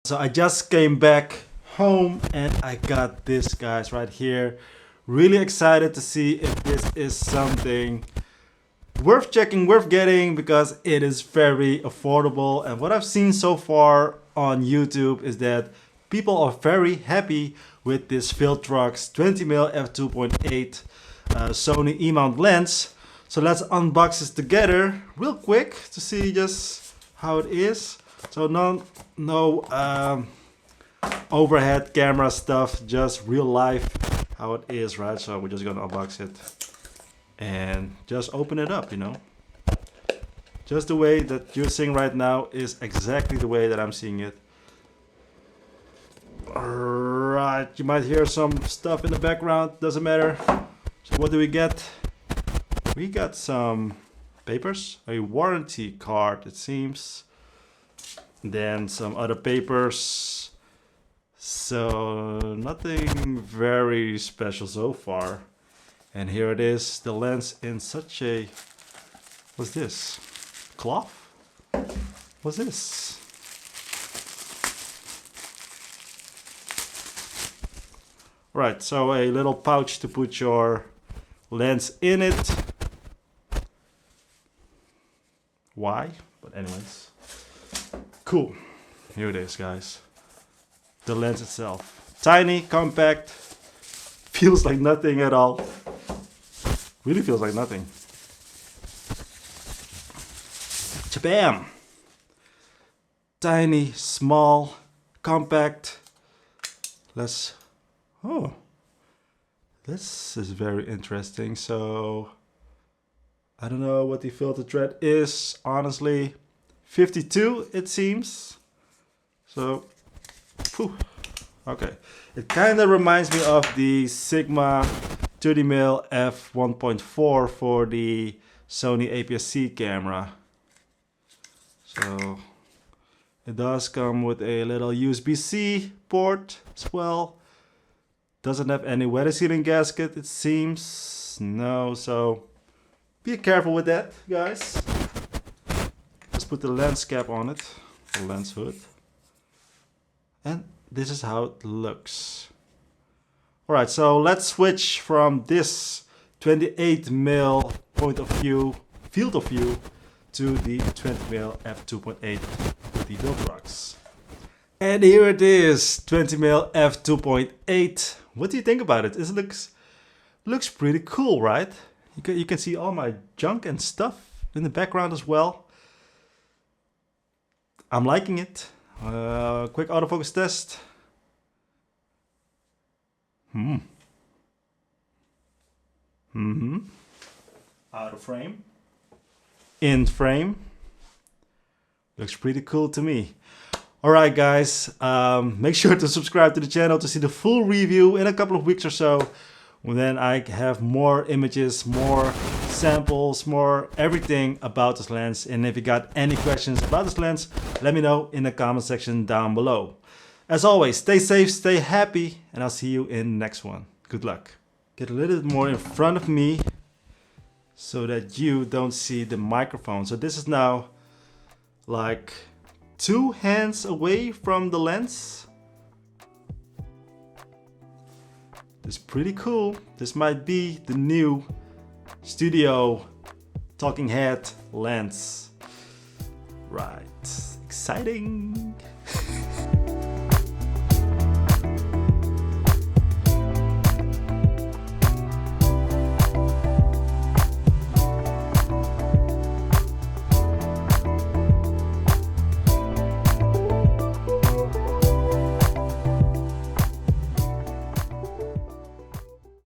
So I just came back home and I got this, guys, right here. Really excited to see if this is something worth checking, worth getting, because it is very affordable. And what I've seen so far on YouTube is that people are very happy with this Viltrox 20mm f2.8 Sony E-mount lens. So let's unbox this together real quick to see just how it is. So no overhead camera stuff, just real life how it is, right? So we're just gonna unbox it and just open it up, you know. Just the way that you're seeing right now is exactly the way that I'm seeing it. Alright, you might hear some stuff in the background, doesn't matter. So what do we get? We got some papers, a warranty card it seems, then some other papers. So nothing very special so far. And here it is, the lens in such a, what's this? Cloth? What's this? Right, so a little pouch to put your lens in it. Why? But anyways. Cool. Here it is, guys. The lens itself. Tiny, compact. Feels like nothing at all. Really feels like nothing. Chabam! Tiny, small, compact. Let's... Oh. This is very interesting. So... I don't know what the filter thread is, honestly. 52 it seems. So... Whew. Okay. It kind of reminds me of the Sigma 30mm f1.4 for the Sony APS-C camera. So it does come with a little USB-C port as well. Doesn't have any weather sealing gasket, it seems. No, so be careful with that, guys. Let's put the lens cap on it, the lens hood. And this is how it looks. Alright, so let's switch from this 28mm field of view to the 20mm f2.8 with the Viltrox. And here it is, 20mm f2.8. What do you think about it? It looks pretty cool, right? You can see all my junk and stuff in the background as well. I'm liking it. Quick autofocus test. Out of frame. In frame. Looks pretty cool to me. Alright guys, make sure to subscribe to the channel to see the full review in a couple of weeks or so. Then I have more images, more samples, more everything about this lens. And if you got any questions about this lens, let me know in the comment section down below. As always, stay safe, stay happy, and I'll see you in the next one. Good luck. Get a little bit more in front of me so that you don't see the microphone. So this is now like 2 hands away from the lens. It's pretty cool. This might be the new studio talking head lens. Right, exciting.